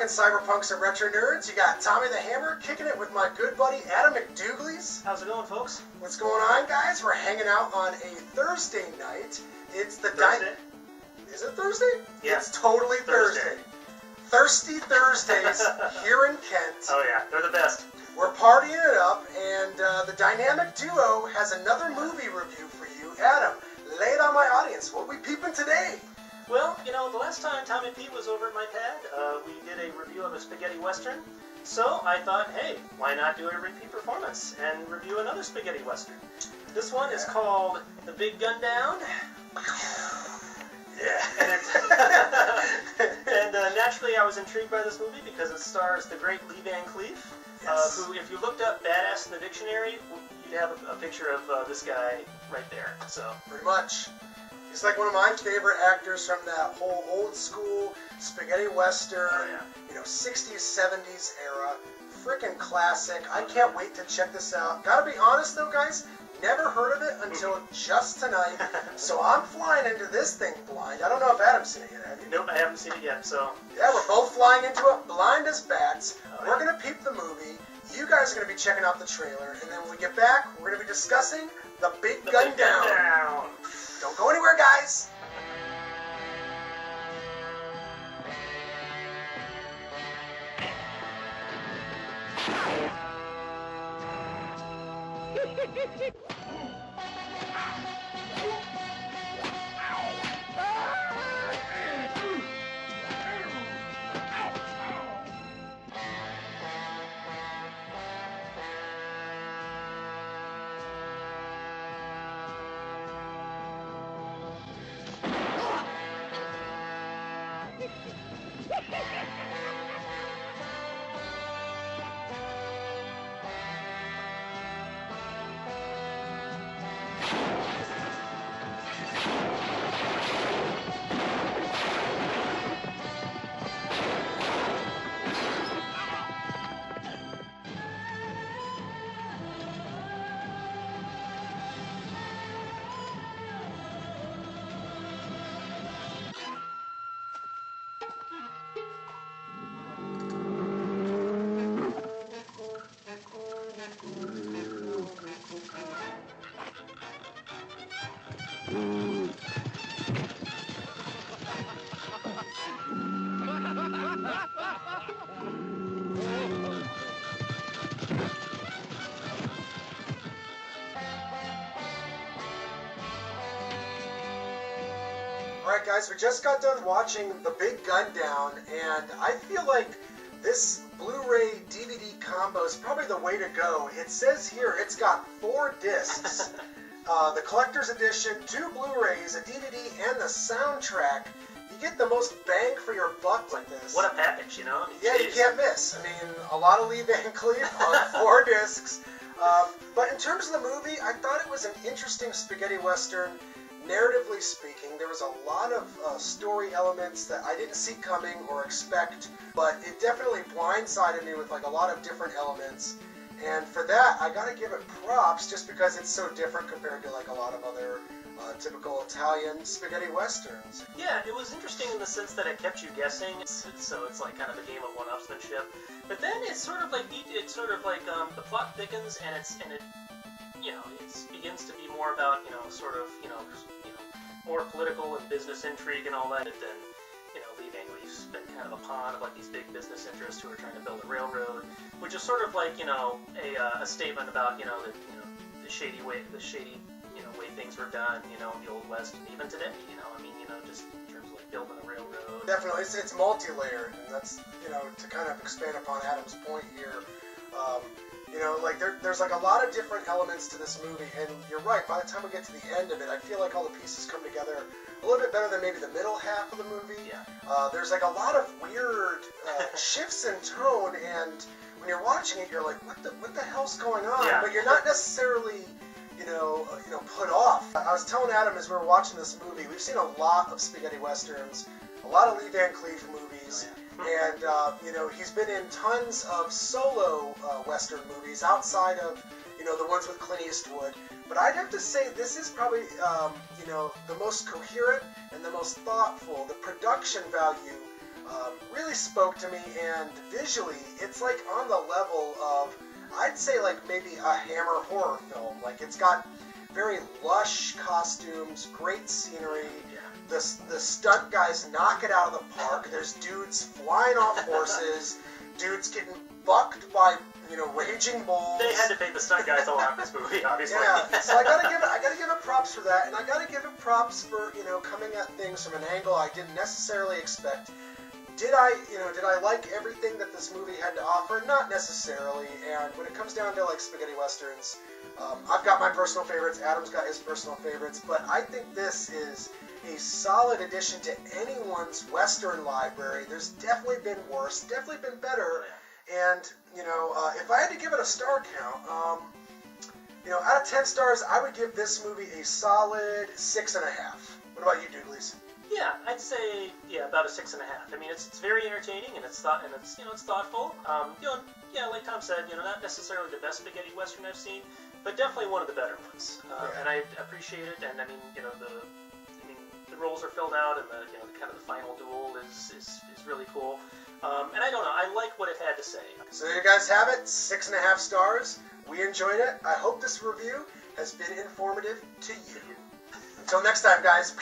talking cyberpunks and retro nerds. You got Tommy the Hammer kicking it with my good buddy Adam McDouglies. How's it going, folks? What's going on, guys? We're hanging out on a Thursday night. It's the Thursday? Is it Thursday? Yeah. It's totally Thursday. Thirsty Thursdays here in Kent. Oh yeah, they're the best. We're partying it up, and the dynamic duo has another movie review for you. Adam, lay it on my audience. What are we peeping today? Well, you know, the last time Tommy P was over at my pad, we did a review of a spaghetti western. So I thought, hey, why not do a repeat performance and review another spaghetti western? This one is called The Big Gundown. Yeah. And naturally I was intrigued by this movie because it stars the great Lee Van Cleef, who, if you looked up badass in the dictionary, you'd have a picture of this guy right there. So pretty much. He's like one of my favorite actors from that whole old school spaghetti western, 60s, 70s era. Freaking classic. I can't wait to check this out. Gotta be honest though, guys, never heard of it until just tonight. So I'm flying into this thing blind. I don't know if Adam's seen it yet, have you? Nope, I haven't seen it yet, so. Yeah, we're both flying into it blind as bats. We're gonna peep the movie. You guys are gonna be checking out the trailer, and then when we get back, we're gonna be discussing The Big Gundown. Don't go anywhere, guys! Alright guys, we just got done watching The Big Gundown, and I feel like this Blu-ray DVD combo is probably the way to go. It says here it's got 4 discs, the collector's edition, 2 Blu-rays, a DVD, and the soundtrack. You get the most bang for your buck with this. What a package, you know? Yeah, you can't miss. I mean, a lot of Lee Van Cleef on 4 discs. But in terms of the movie, I thought it was an interesting spaghetti western. Narratively speaking, there was a lot of story elements that I didn't see coming or expect, but it definitely blindsided me with like a lot of different elements. And for that, I gotta give it props just because it's so different compared to like a lot of other typical Italian spaghetti westerns. Yeah, it was interesting in the sense that it kept you guessing, so it's like kind of a game of one-upsmanship. But then it's sort of like the plot thickens and it begins to be more about more political and business intrigue and all that than Lee Van Cleef's been kind of a pawn of like these big business interests who are trying to build a railroad, which is sort of like a statement about the shady way things were done in the Old West and even today just in terms of like building a railroad. Definitely, it's multi-layered, and that's to kind of expand upon Adam's point here. There's like a lot of different elements to this movie, and you're right, by the time we get to the end of it, I feel like all the pieces come together a little bit better than maybe the middle half of the movie. Yeah. There's like a lot of weird shifts in tone, and when you're watching it, you're like, what the hell's going on? Yeah. But you're not necessarily put off. I was telling Adam as we were watching this movie, we've seen a lot of spaghetti westerns, a lot of Lee Van Cleef movies, and he's been in tons of solo western movies outside of the ones with Clint Eastwood. But I'd have to say this is probably the most coherent and the most thoughtful. The production value really spoke to me, and visually, it's like on the level of, I'd say like maybe a Hammer horror film. Like it's got very lush costumes, great scenery. The stunt guys knock it out of the park. There's dudes flying off horses, dudes getting bucked by raging bulls. They had to pay the stunt guys a lot in this movie, obviously. Yeah, so I gotta give it props for that, and I gotta give it props for coming at things from an angle I didn't necessarily expect. Did I like everything that this movie had to offer? Not necessarily. And when it comes down to like spaghetti westerns, I've got my personal favorites. Adam's got his personal favorites, but I think this is a solid addition to anyone's western library. There's definitely been worse, definitely been better. And if I had to give it a star count, out of 10 stars, I would give this movie a solid 6.5. What about you, Douglies? Yeah, I'd say about a 6.5. I mean, it's very entertaining and it's thoughtful. Like Tom said, not necessarily the best spaghetti western I've seen, but definitely one of the better ones. And I appreciate it. And I mean, the roles are filled out, and the kind of the final duel is really cool. And I don't know, I like what it had to say. So there you guys have it, 6.5 stars. We enjoyed it. I hope this review has been informative to you. Until next time, guys.